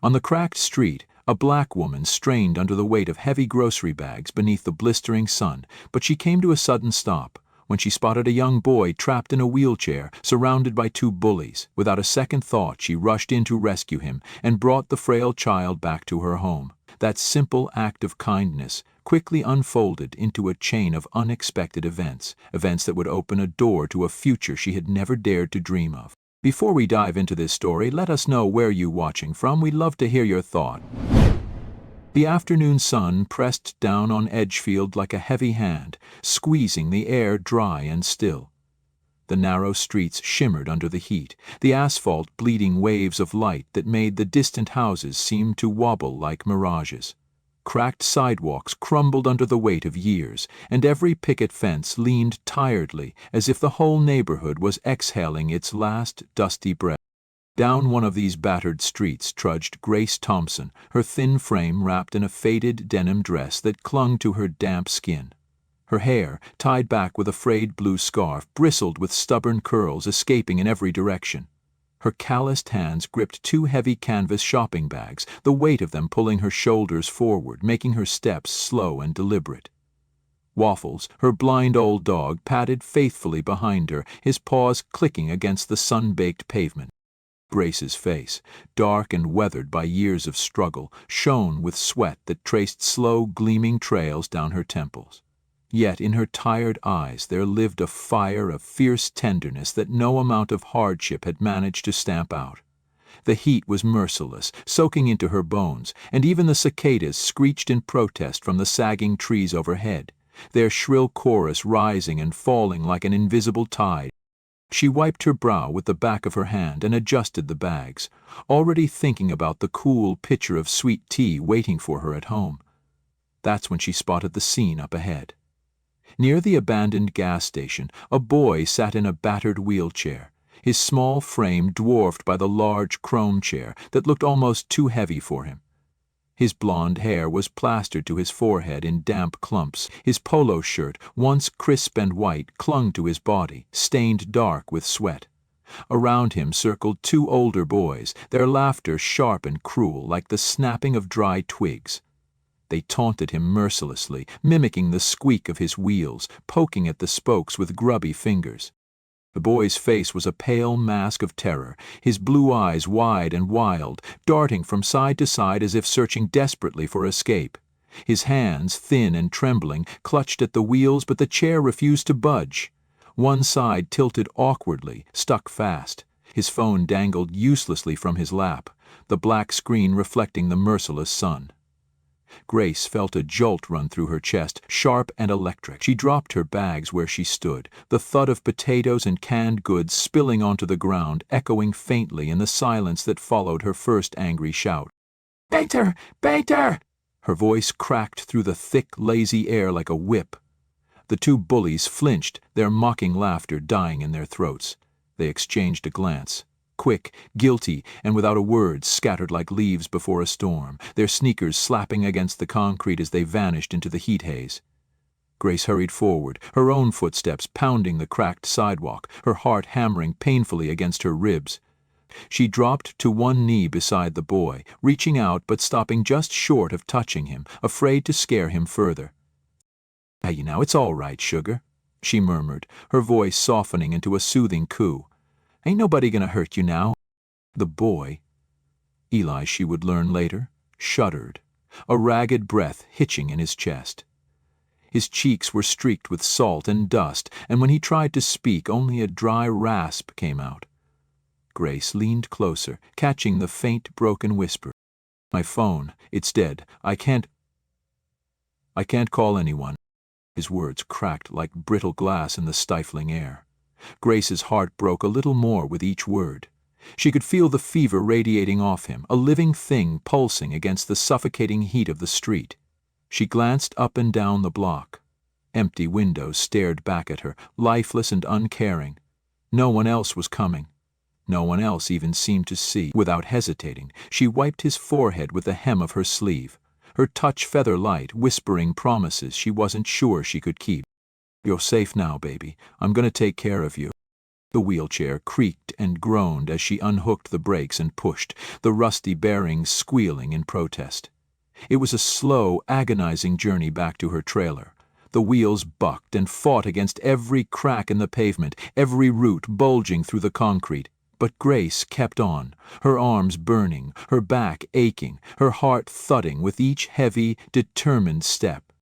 On the cracked street, a black woman strained under the weight of heavy grocery bags beneath the blistering sun, but she came to a sudden stop when she spotted a young boy trapped in a wheelchair, surrounded by two bullies. Without a second thought, she rushed in to rescue him and brought the frail child back to her home. That simple act of kindness quickly unfolded into a chain of unexpected events that would open a door to a future she had never dared to dream of. Before we dive into this story, let us know where you're watching from. We'd love to hear your thought. The afternoon sun pressed down on Edgefield like a heavy hand, squeezing the air dry and still. The narrow streets shimmered under the heat, the asphalt bleeding waves of light that made the distant houses seem to wobble like mirages. Cracked sidewalks crumbled under the weight of years, and every picket fence leaned tiredly as if the whole neighborhood was exhaling its last dusty breath. Down one of these battered streets trudged Grace Thompson, her thin frame wrapped in a faded denim dress that clung to her damp skin. Her hair, tied back with a frayed blue scarf, bristled with stubborn curls escaping in every direction. Her calloused hands gripped two heavy canvas shopping bags, the weight of them pulling her shoulders forward, making her steps slow and deliberate. Waffles, her blind old dog, padded faithfully behind her, his paws clicking against the sun-baked pavement. Grace's face, dark and weathered by years of struggle, shone with sweat that traced slow, gleaming trails down her temples. Yet in her tired eyes there lived a fire of fierce tenderness that no amount of hardship had managed to stamp out. The heat was merciless, soaking into her bones, and even the cicadas screeched in protest from the sagging trees overhead, their shrill chorus rising and falling like an invisible tide. She wiped her brow with the back of her hand and adjusted the bags, already thinking about the cool pitcher of sweet tea waiting for her at home. That's when she spotted the scene up ahead. Near the abandoned gas station, a boy sat in a battered wheelchair, his small frame dwarfed by the large chrome chair that looked almost too heavy for him. His blonde hair was plastered to his forehead in damp clumps. His polo shirt, once crisp and white, clung to his body, stained dark with sweat. Around him circled two older boys, their laughter sharp and cruel like the snapping of dry twigs. They taunted him mercilessly, mimicking the squeak of his wheels, poking at the spokes with grubby fingers. The boy's face was a pale mask of terror, his blue eyes wide and wild, darting from side to side as if searching desperately for escape. His hands, thin and trembling, clutched at the wheels, but the chair refused to budge. One side tilted awkwardly, stuck fast. His phone dangled uselessly from his lap, the black screen reflecting the merciless sun. Grace felt a jolt run through her chest, sharp and electric. She dropped her bags where she stood, the thud of potatoes and canned goods spilling onto the ground, echoing faintly in the silence that followed her first angry shout. "Baiter! Baiter!" Her voice cracked through the thick, lazy air like a whip. The two bullies flinched, their mocking laughter dying in their throats. They exchanged a glance. Quick, guilty, and without a word, scattered like leaves before a storm, their sneakers slapping against the concrete as they vanished into the heat haze. Grace hurried forward, her own footsteps pounding the cracked sidewalk, her heart hammering painfully against her ribs. She dropped to one knee beside the boy, reaching out but stopping just short of touching him, afraid to scare him further. "Hey, now, it's all right, sugar," she murmured, her voice softening into a soothing coo. "Ain't nobody gonna hurt you now." The boy, Eli she would learn later, shuddered, a ragged breath hitching in his chest. His cheeks were streaked with salt and dust, and when he tried to speak, only a dry rasp came out. Grace leaned closer, catching the faint, broken whisper. "My phone, it's dead. I can't call anyone." His words cracked like brittle glass in the stifling air. Grace's heart broke a little more with each word. She could feel the fever radiating off him, a living thing pulsing against the suffocating heat of the street. She glanced up and down the block. Empty windows stared back at her, lifeless and uncaring. No one else was coming. No one else even seemed to see. Without hesitating, she wiped his forehead with the hem of her sleeve, her touch feather light, whispering promises she wasn't sure she could keep. "You're safe now, baby. I'm going to take care of you." The wheelchair creaked and groaned as she unhooked the brakes and pushed, the rusty bearings squealing in protest. It was a slow, agonizing journey back to her trailer. The wheels bucked and fought against every crack in the pavement, every root bulging through the concrete. But Grace kept on, her arms burning, her back aching, her heart thudding with each heavy, determined step.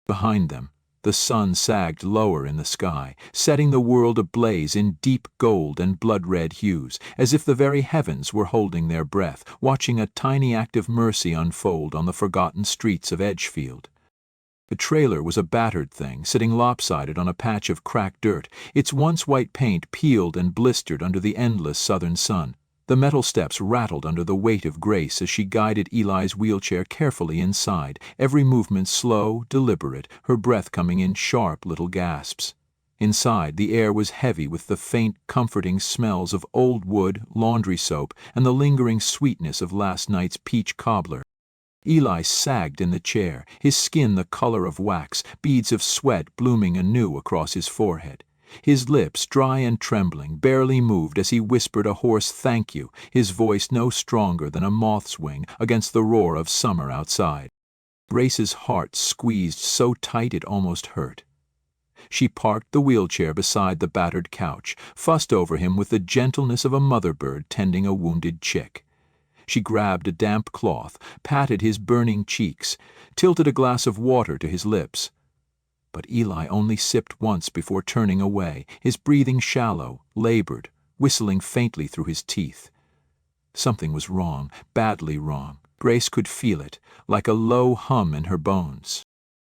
Behind them, the sun sagged lower in the sky, setting the world ablaze in deep gold and blood-red hues, as if the very heavens were holding their breath, watching a tiny act of mercy unfold on the forgotten streets of Edgefield. The trailer was a battered thing, sitting lopsided on a patch of cracked dirt, its once white paint peeled and blistered under the endless southern sun. The metal steps rattled under the weight of Grace as she guided Eli's wheelchair carefully inside, every movement slow, deliberate, her breath coming in sharp little gasps. Inside, the air was heavy with the faint, comforting smells of old wood, laundry soap, and the lingering sweetness of last night's peach cobbler. Eli sagged in the chair, his skin the color of wax, beads of sweat blooming anew across his forehead. His lips, dry and trembling, barely moved as he whispered a hoarse thank you, his voice no stronger than a moth's wing against the roar of summer outside. Grace's heart squeezed so tight it almost hurt. She parked the wheelchair beside the battered couch, fussed over him with the gentleness of a mother bird tending a wounded chick. She grabbed a damp cloth, patted his burning cheeks, tilted a glass of water to his lips. But Eli only sipped once before turning away, his breathing shallow, labored, whistling faintly through his teeth. Something was wrong, badly wrong. Grace could feel it, like a low hum in her bones.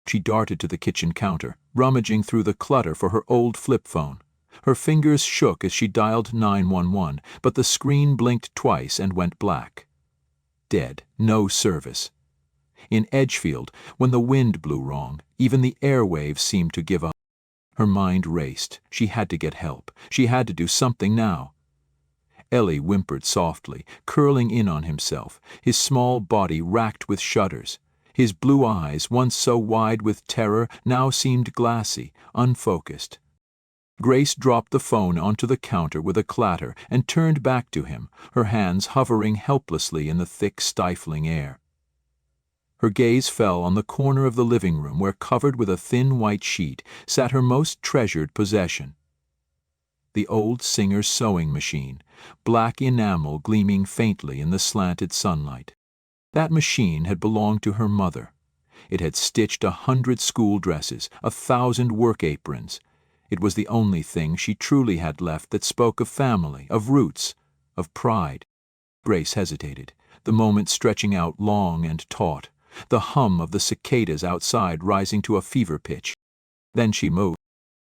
She darted to the kitchen counter, rummaging through the clutter for her old flip phone. Her fingers shook as she dialed 911, but the screen blinked twice and went black. Dead, no service. In Edgefield, when the wind blew wrong, even the airwaves seemed to give up. Her mind raced. She had to get help. She had to do something now. Ellie whimpered softly, curling in on himself, his small body racked with shudders. His blue eyes, once so wide with terror, now seemed glassy, unfocused. Grace dropped the phone onto the counter with a clatter and turned back to him, her hands hovering helplessly in the thick, stifling air. Her gaze fell on the corner of the living room where, covered with a thin white sheet, sat her most treasured possession. The old Singer's sewing machine, black enamel gleaming faintly in the slanted sunlight. That machine had belonged to her mother. It had stitched 100 school dresses, 1,000 work aprons. It was the only thing she truly had left that spoke of family, of roots, of pride. Grace hesitated, the moment stretching out long and taut, the hum of the cicadas outside rising to a fever pitch. Then she moved.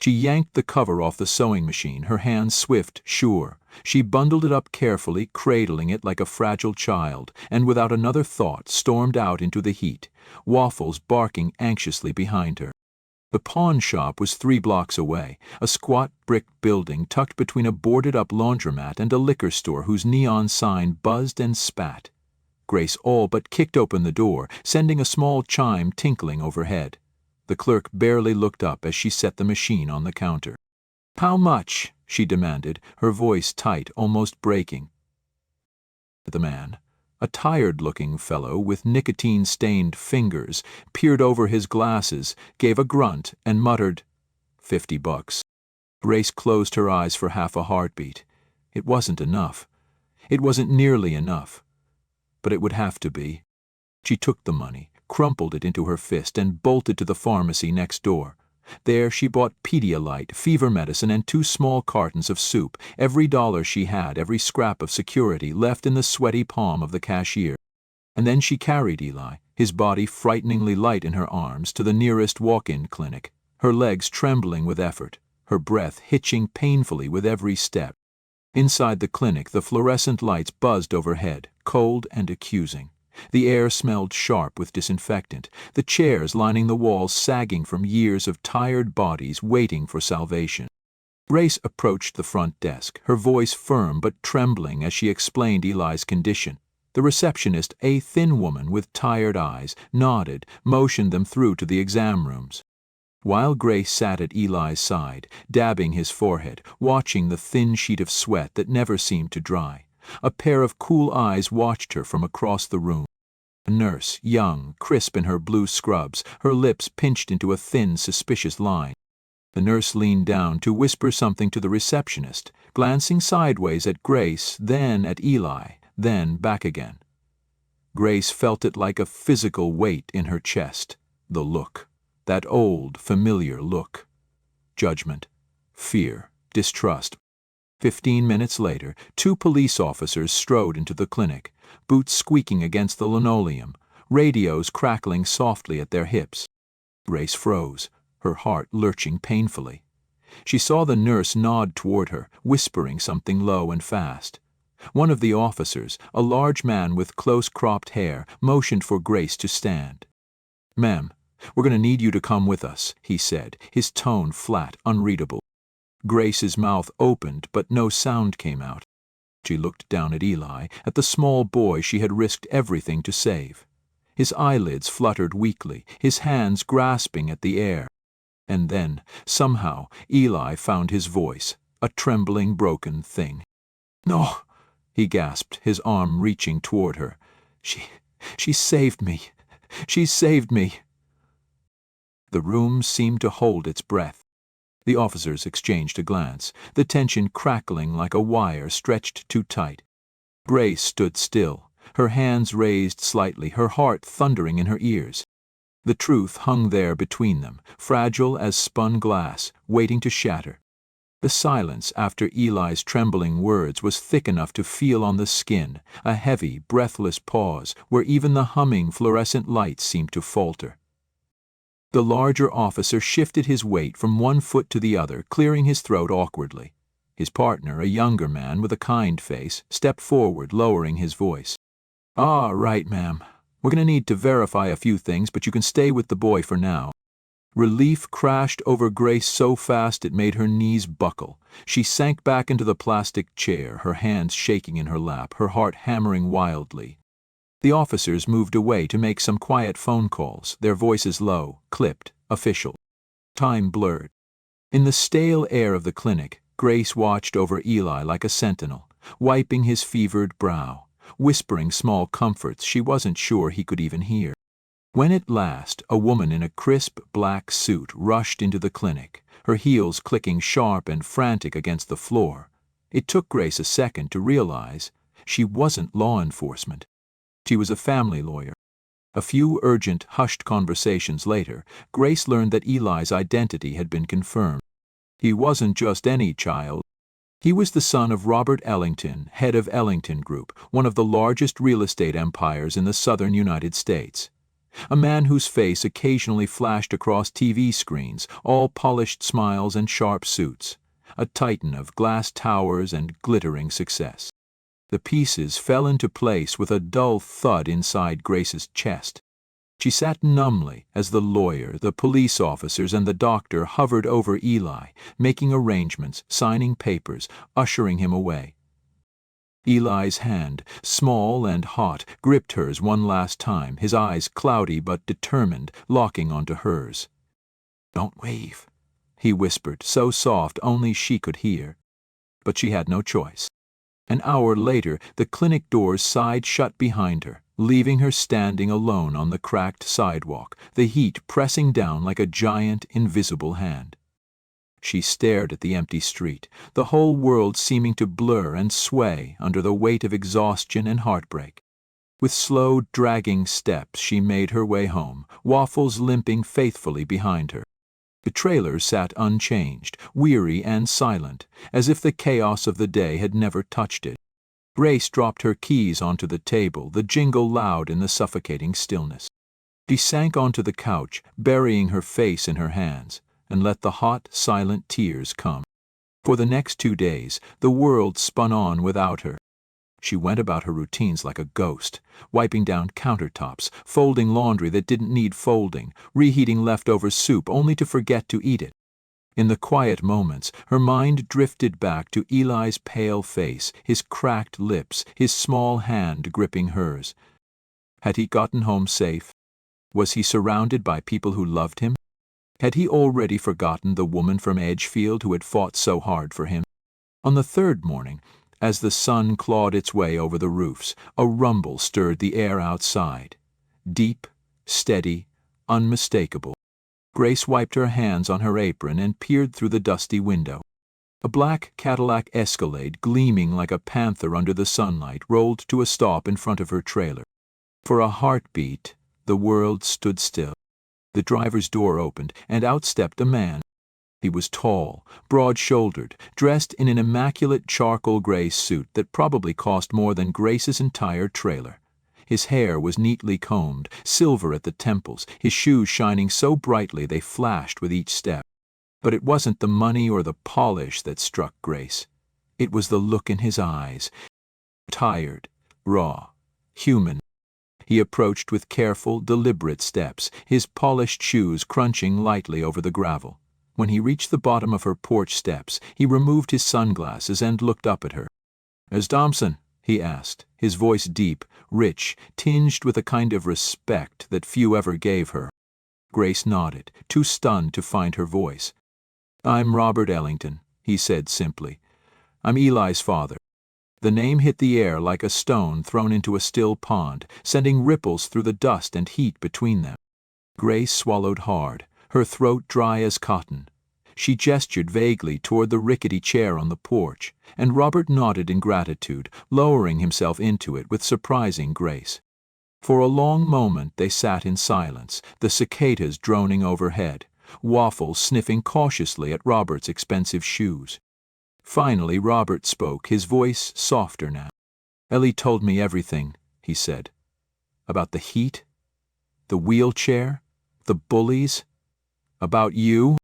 She yanked the cover off the sewing machine, her hands swift, sure. She bundled it up carefully, cradling it like a fragile child, and without another thought stormed out into the heat, Waffles barking anxiously behind her. The pawn shop was 3 blocks away, a squat brick building tucked between a boarded-up laundromat and a liquor store whose neon sign buzzed and spat. Grace all but kicked open the door, sending a small chime tinkling overhead. The clerk barely looked up as she set the machine on the counter. "How much?" she demanded, her voice tight, almost breaking. The man, a tired-looking fellow with nicotine-stained fingers, peered over his glasses, gave a grunt, and muttered, $50. Grace closed her eyes for half a heartbeat. It wasn't enough. It wasn't nearly enough. But it would have to be. She took the money, crumpled it into her fist, and bolted to the pharmacy next door. There she bought Pedialyte, fever medicine, and 2 small cartons of soup, every dollar she had, every scrap of security left in the sweaty palm of the cashier. And then she carried Eli, his body frighteningly light in her arms, to the nearest walk-in clinic, her legs trembling with effort, her breath hitching painfully with every step. Inside the clinic, the fluorescent lights buzzed overhead, cold and accusing. The air smelled sharp with disinfectant, the chairs lining the walls sagging from years of tired bodies waiting for salvation. Grace approached the front desk, her voice firm but trembling as she explained Eli's condition. The receptionist, a thin woman with tired eyes, nodded, motioned them through to the exam rooms. While Grace sat at Eli's side, dabbing his forehead, watching the thin sheet of sweat that never seemed to dry, a pair of cool eyes watched her from across the room. A nurse, young, crisp in her blue scrubs, her lips pinched into a thin, suspicious line. The nurse leaned down to whisper something to the receptionist, glancing sideways at Grace, then at Eli, then back again. Grace felt it like a physical weight in her chest, the look. That old, familiar look. Judgment, fear, distrust. 15 minutes later, 2 police officers strode into the clinic, boots squeaking against the linoleum, radios crackling softly at their hips. Grace froze, her heart lurching painfully. She saw the nurse nod toward her, whispering something low and fast. One of the officers, a large man with close-cropped hair, motioned for Grace to stand. "Ma'am, we're going to need you to come with us," he said, his tone flat, unreadable. Grace's mouth opened, but no sound came out. She looked down at Eli, at the small boy she had risked everything to save. His eyelids fluttered weakly, his hands grasping at the air. And then, somehow, Eli found his voice, a trembling, broken thing. "No," he gasped, his arm reaching toward her. She saved me. She saved me." The room seemed to hold its breath. The officers exchanged a glance, the tension crackling like a wire stretched too tight. Grace stood still, her hands raised slightly, her heart thundering in her ears. The truth hung there between them, fragile as spun glass, waiting to shatter. The silence after Eli's trembling words was thick enough to feel on the skin, a heavy, breathless pause where even the humming fluorescent lights seemed to falter. The larger officer shifted his weight from one foot to the other, clearing his throat awkwardly. His partner, a younger man with a kind face, stepped forward, lowering his voice. Right, ma'am. We're going to need to verify a few things, but you can stay with the boy for now." Relief crashed over Grace so fast it made her knees buckle. She sank back into the plastic chair, her hands shaking in her lap, her heart hammering wildly. The officers moved away to make some quiet phone calls, their voices low, clipped, official. Time blurred. In the stale air of the clinic, Grace watched over Eli like a sentinel, wiping his fevered brow, whispering small comforts she wasn't sure he could even hear. When at last a woman in a crisp black suit rushed into the clinic, her heels clicking sharp and frantic against the floor, it took Grace a second to realize she wasn't law enforcement. She was a family lawyer. A few urgent, hushed conversations later, Grace learned that Eli's identity had been confirmed. He wasn't just any child. He was the son of Robert Ellington, head of Ellington Group, one of the largest real estate empires in the southern United States. A man whose face occasionally flashed across TV screens, all polished smiles and sharp suits. A titan of glass towers and glittering success. The pieces fell into place with a dull thud inside Grace's chest. She sat numbly as the lawyer, the police officers, and the doctor hovered over Eli, making arrangements, signing papers, ushering him away. Eli's hand, small and hot, gripped hers one last time, his eyes cloudy but determined, locking onto hers. "Don't leave," he whispered, so soft only she could hear. But she had no choice. An hour later, the clinic doors sighed shut behind her, leaving her standing alone on the cracked sidewalk, the heat pressing down like a giant, invisible hand. She stared at the empty street, the whole world seeming to blur and sway under the weight of exhaustion and heartbreak. With slow, dragging steps she made her way home, Waffles limping faithfully behind her. The trailer sat unchanged, weary and silent, as if the chaos of the day had never touched it. Grace dropped her keys onto the table, the jingle loud in the suffocating stillness. She sank onto the couch, burying her face in her hands, and let the hot, silent tears come. For the next 2 days, the world spun on without her. She went about her routines like a ghost, wiping down countertops, folding laundry that didn't need folding, reheating leftover soup only to forget to eat it. In the quiet moments, her mind drifted back to Eli's pale face, his cracked lips, his small hand gripping hers. Had he gotten home safe? Was he surrounded by people who loved him? Had he already forgotten the woman from Edgefield who had fought so hard for him? On the third morning, as the sun clawed its way over the roofs, a rumble stirred the air outside. Deep, steady, unmistakable. Grace wiped her hands on her apron and peered through the dusty window. A black Cadillac Escalade, gleaming like a panther under the sunlight, rolled to a stop in front of her trailer. For a heartbeat, the world stood still. The driver's door opened, and out stepped a man. He was tall, broad-shouldered, dressed in an immaculate charcoal gray suit that probably cost more than Grace's entire trailer. His hair was neatly combed, silver at the temples, his shoes shining so brightly they flashed with each step. But it wasn't the money or the polish that struck Grace. It was the look in his eyes. Tired, raw, human. He approached with careful, deliberate steps, his polished shoes crunching lightly over the gravel. When he reached the bottom of her porch steps, he removed his sunglasses and looked up at her. "Miss Thompson?" he asked, his voice deep, rich, tinged with a kind of respect that few ever gave her. Grace nodded, too stunned to find her voice. "I'm Robert Ellington," he said simply. "I'm Eli's father." The name hit the air like a stone thrown into a still pond, sending ripples through the dust and heat between them. Grace swallowed hard, her throat dry as cotton. She gestured vaguely toward the rickety chair on the porch, and Robert nodded in gratitude, lowering himself into it with surprising grace. For a long moment they sat in silence, the cicadas droning overhead, Waffles sniffing cautiously at Robert's expensive shoes. Finally Robert spoke, his voice softer now. "Ellie told me everything," he said. "About the heat, the wheelchair, the bullies, about you."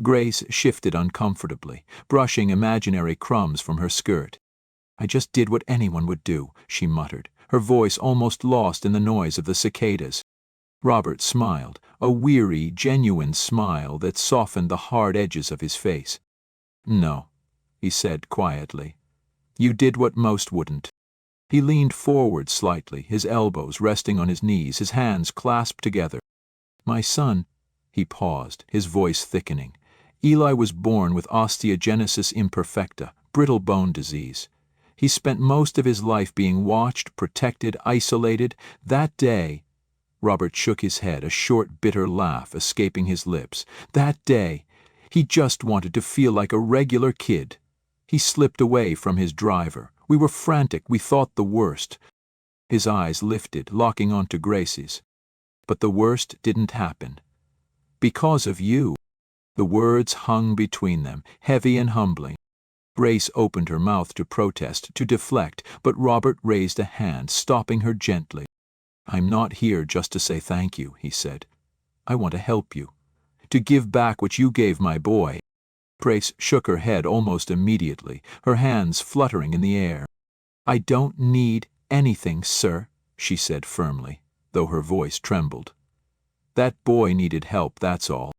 Grace shifted uncomfortably, brushing imaginary crumbs from her skirt. "I just did what anyone would do," she muttered, her voice almost lost in the noise of the cicadas. Robert smiled, a weary, genuine smile that softened the hard edges of his face. "No," he said quietly. "You did what most wouldn't." He leaned forward slightly, his elbows resting on his knees, his hands clasped together. "My son," he paused, his voice thickening. "Eli was born with osteogenesis imperfecta, brittle bone disease. He spent most of his life being watched, protected, isolated. That day—" Robert shook his head, a short, bitter laugh escaping his lips. "That day, he just wanted to feel like a regular kid. He slipped away from his driver. We were frantic, we thought the worst." His eyes lifted, locking onto Grace's. "But the worst didn't happen. Because of you." The words hung between them, heavy and humbling. Grace opened her mouth to protest, to deflect, but Robert raised a hand, stopping her gently. "I'm not here just to say thank you," he said. "I want to help you, to give back what you gave my boy." Grace shook her head almost immediately, her hands fluttering in the air. "I don't need anything, sir," she said firmly, though her voice trembled. "That boy needed help, that's all."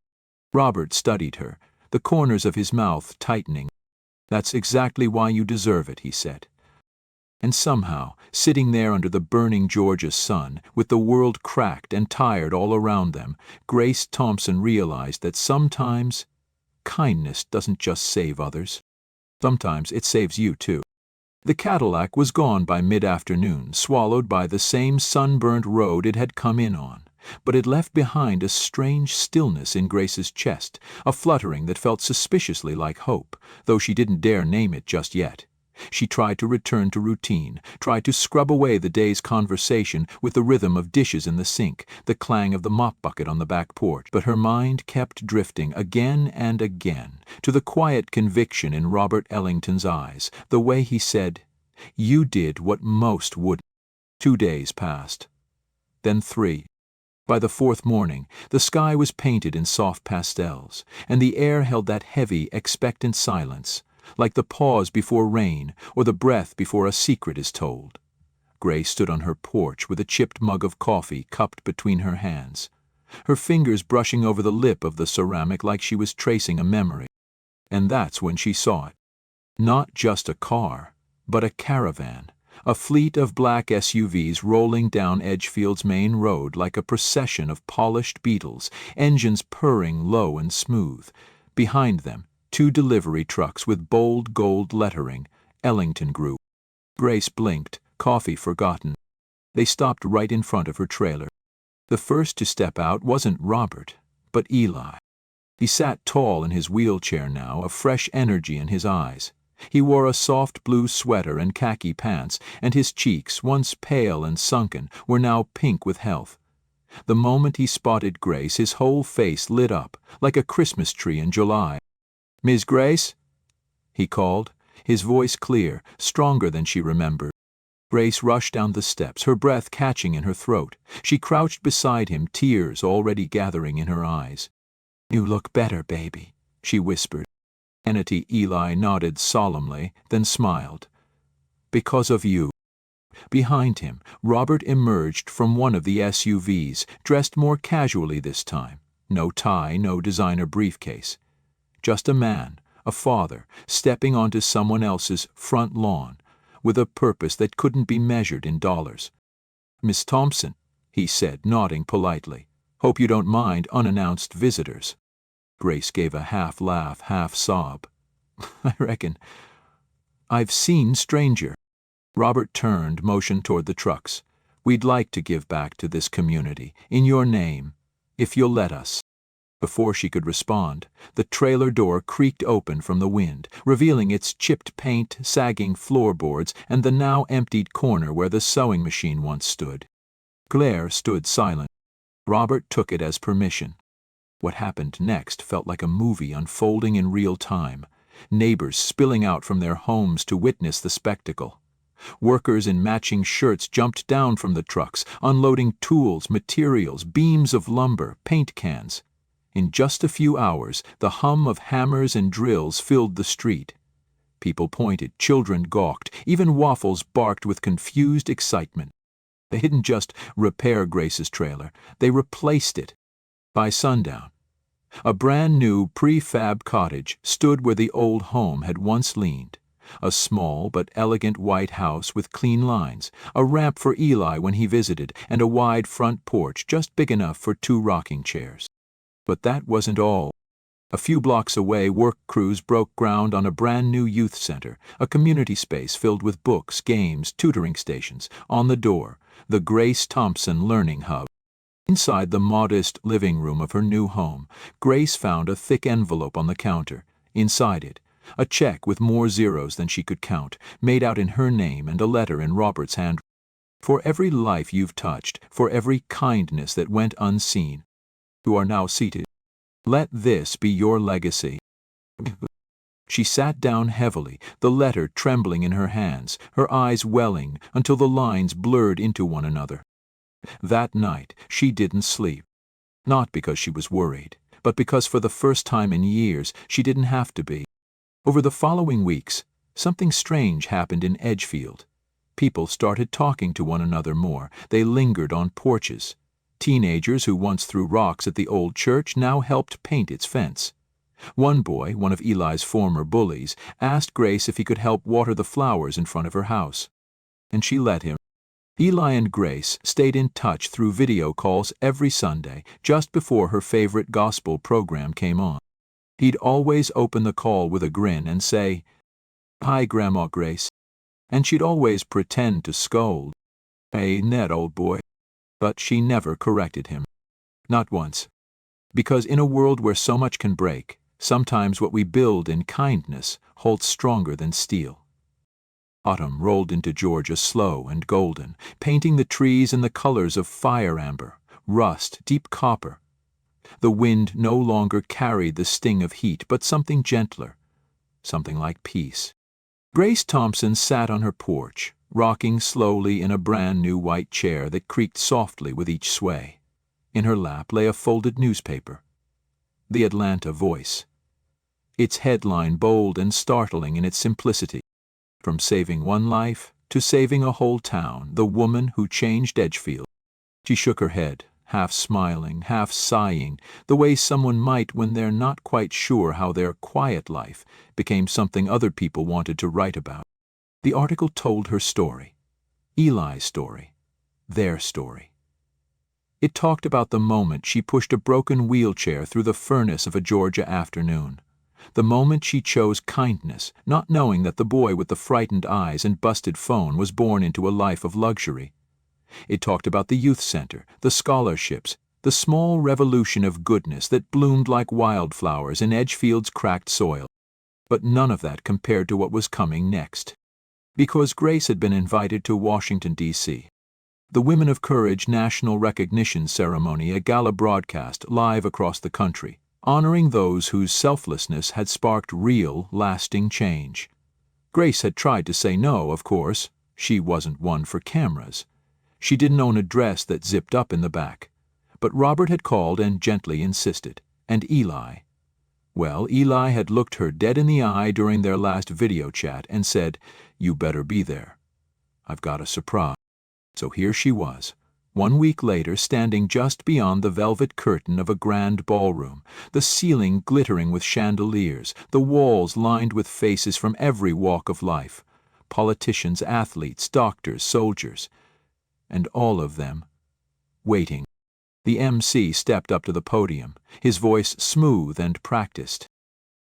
Robert studied her, the corners of his mouth tightening. "That's exactly why you deserve it," he said. And somehow, sitting there under the burning Georgia sun, with the world cracked and tired all around them, Grace Thompson realized that sometimes kindness doesn't just save others. Sometimes it saves you too. The Cadillac was gone by mid-afternoon, swallowed by the same sunburned road it had come in on, but it left behind a strange stillness in Grace's chest, a fluttering that felt suspiciously like hope, though she didn't dare name it just yet. She tried to return to routine, tried to scrub away the day's conversation with the rhythm of dishes in the sink, the clang of the mop bucket on the back porch, but her mind kept drifting again and again to the quiet conviction in Robert Ellington's eyes, the way he said, "You did what most wouldn't." 2 days passed. Then 3. By the 4th morning, the sky was painted in soft pastels, and the air held that heavy, expectant silence, like the pause before rain or the breath before a secret is told. Grace stood on her porch with a chipped mug of coffee cupped between her hands, her fingers brushing over the lip of the ceramic like she was tracing a memory. And that's when she saw it. Not just a car, but a caravan, A fleet of black SUVs rolling down Edgefield's main road like a procession of polished beetles, engines purring low and smooth. Behind them, 2 delivery trucks with bold gold lettering, Ellington Group. Grace blinked, coffee forgotten. They stopped right in front of her trailer. The first to step out wasn't Robert, but Eli. He sat tall in his wheelchair now, a fresh energy in his eyes. He wore a soft blue sweater and khaki pants, and his cheeks, once pale and sunken, were now pink with health. The moment he spotted Grace, his whole face lit up, like a Christmas tree in July. "Miss Grace?" he called, his voice clear, stronger than she remembered. Grace rushed down the steps, her breath catching in her throat. She crouched beside him, tears already gathering in her eyes. "You look better, baby," she whispered. Entity Eli nodded solemnly, then smiled. "Because of you." Behind him, Robert emerged from one of the SUVs, dressed more casually this time. No tie, no designer briefcase. Just a man, a father, stepping onto someone else's front lawn, with a purpose that couldn't be measured in dollars. "Miss Thompson," he said, nodding politely. "Hope you don't mind unannounced visitors." Grace gave a half-laugh, half-sob. "I reckon. I've seen stranger." Robert turned, motioned toward the trucks. "We'd like to give back to this community, in your name, if you'll let us." Before she could respond, the trailer door creaked open from the wind, revealing its chipped paint, sagging floorboards, and the now emptied corner where the sewing machine once stood. Claire stood silent. Robert took it as permission. What happened next felt like a movie unfolding in real time, neighbors spilling out from their homes to witness the spectacle. Workers in matching shirts jumped down from the trucks, unloading tools, materials, beams of lumber, paint cans. In just a few hours, the hum of hammers and drills filled the street. People pointed, children gawked, even Waffles barked with confused excitement. They didn't just repair Grace's trailer, they replaced it. By sundown, a brand-new prefab cottage stood where the old home had once leaned. A small but elegant white house with clean lines, a ramp for Eli when he visited, and a wide front porch just big enough for 2 rocking chairs. But that wasn't all. A few blocks away, work crews broke ground on a brand-new youth center, a community space filled with books, games, tutoring stations. On the door, the Grace Thompson Learning Hub. Inside the modest living room of her new home, Grace found a thick envelope on the counter. Inside it, a check with more zeros than she could count, made out in her name and a letter in Robert's hand. "For every life you've touched, for every kindness that went unseen, you are now seated. Let this be your legacy." She sat down heavily, the letter trembling in her hands, her eyes welling until the lines blurred into one another. That night, she didn't sleep. Not because she was worried, but because for the first time in years, she didn't have to be. Over the following weeks, something strange happened in Edgefield. People started talking to one another more. They lingered on porches. Teenagers who once threw rocks at the old church now helped paint its fence. One boy, one of Eli's former bullies, asked Grace if he could help water the flowers in front of her house. And she let him. Eli and Grace stayed in touch through video calls every Sunday, just before her favorite gospel program came on. He'd always open the call with a grin and say, "Hi, Grandma Grace." And she'd always pretend to scold. "Hey, Ned, old boy." But she never corrected him. Not once. Because in a world where so much can break, sometimes what we build in kindness holds stronger than steel. Autumn rolled into Georgia slow and golden, painting the trees in the colors of fire amber, rust, deep copper. The wind no longer carried the sting of heat, but something gentler, something like peace. Grace Thompson sat on her porch, rocking slowly in a brand-new white chair that creaked softly with each sway. In her lap lay a folded newspaper. The Atlanta Voice. Its headline bold and startling in its simplicity. From saving one life to saving a whole town, the woman who changed Edgefield. She shook her head, half smiling, half sighing, the way someone might when they're not quite sure how their quiet life became something other people wanted to write about. The article told her story, Eli's story. Their story. It talked about the moment she pushed a broken wheelchair through the furnace of a Georgia afternoon. The moment she chose kindness, not knowing that the boy with the frightened eyes and busted phone was born into a life of luxury. It talked about the youth center, the scholarships, the small revolution of goodness that bloomed like wildflowers in Edgefield's cracked soil. But none of that compared to what was coming next. Because Grace had been invited to Washington, D.C. The Women of Courage National Recognition Ceremony, a gala broadcast live across the country, honoring those whose selflessness had sparked real, lasting change. Grace had tried to say no, of course. She wasn't one for cameras. She didn't own a dress that zipped up in the back. But Robert had called and gently insisted. And Eli. Well, Eli had looked her dead in the eye during their last video chat and said, "You better be there. I've got a surprise." So here she was, 1 week later, standing just beyond the velvet curtain of a grand ballroom, the ceiling glittering with chandeliers, the walls lined with faces from every walk of life, politicians, athletes, doctors, soldiers, and all of them waiting. The MC stepped up to the podium, his voice smooth and practiced.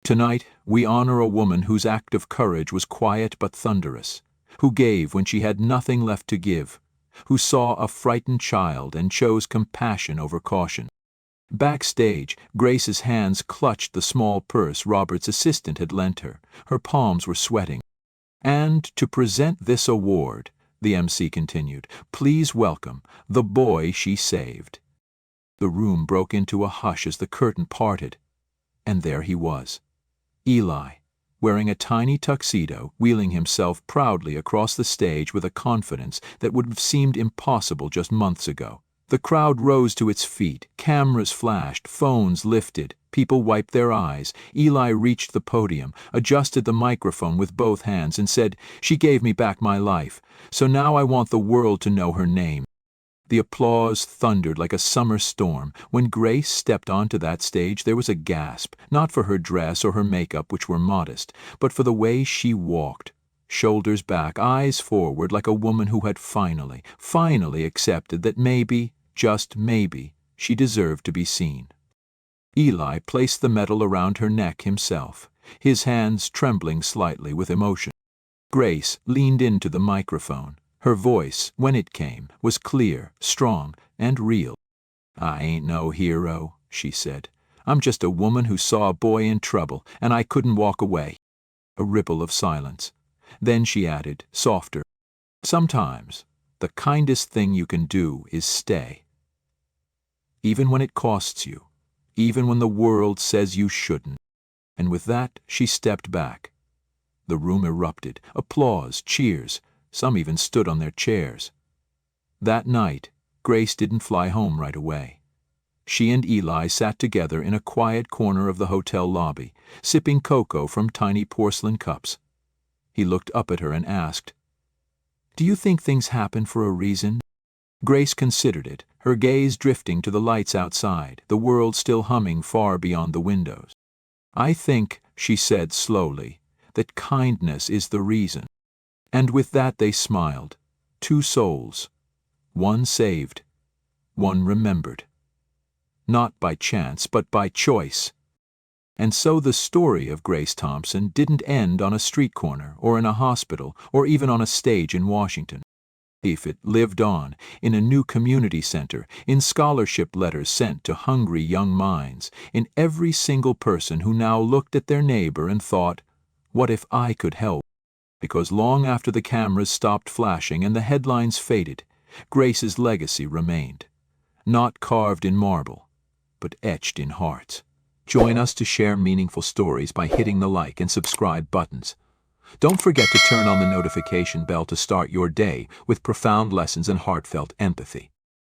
"Tonight, we honor a woman whose act of courage was quiet but thunderous, who gave when she had nothing left to give, who saw a frightened child and chose compassion over caution." Backstage, Grace's hands clutched the small purse Robert's assistant had lent her. Her palms were sweating. "And to present this award," the MC continued, "please welcome the boy she saved." The room broke into a hush as the curtain parted, and there he was, Eli, wearing a tiny tuxedo, wheeling himself proudly across the stage with a confidence that would have seemed impossible just months ago. The crowd rose to its feet, cameras flashed, phones lifted, people wiped their eyes. Eli reached the podium, adjusted the microphone with both hands, and said, "She gave me back my life, so now I want the world to know her name." The applause thundered like a summer storm. When Grace stepped onto that stage, there was a gasp, not for her dress or her makeup, which were modest, but for the way she walked, shoulders back, eyes forward, like a woman who had finally accepted that maybe, just maybe, she deserved to be seen. Eli placed the medal around her neck himself, his hands trembling slightly with emotion. Grace leaned into the microphone. Her voice, when it came, was clear, strong, and real. "I ain't no hero," she said. "I'm just a woman who saw a boy in trouble, and I couldn't walk away." A ripple of silence. Then she added, softer, "Sometimes the kindest thing you can do is stay. Even when it costs you, even when the world says you shouldn't." And with that, she stepped back. The room erupted, applause, cheers. Some even stood on their chairs. That night, Grace didn't fly home right away. She and Eli sat together in a quiet corner of the hotel lobby, sipping cocoa from tiny porcelain cups. He looked up at her and asked, "Do you think things happen for a reason?" Grace considered it, her gaze drifting to the lights outside, the world still humming far beyond the windows. "I think," she said slowly, "that kindness is the reason." And with that they smiled. 2 souls. One saved. One remembered. Not by chance, but by choice. And so the story of Grace Thompson didn't end on a street corner, or in a hospital, or even on a stage in Washington. If it lived on, in a new community center, in scholarship letters sent to hungry young minds, in every single person who now looked at their neighbor and thought, "What if I could help?" Because long after the cameras stopped flashing and the headlines faded, Grace's legacy remained. Not carved in marble, but etched in hearts. Join us to share meaningful stories by hitting the like and subscribe buttons. Don't forget to turn on the notification bell to start your day with profound lessons and heartfelt empathy.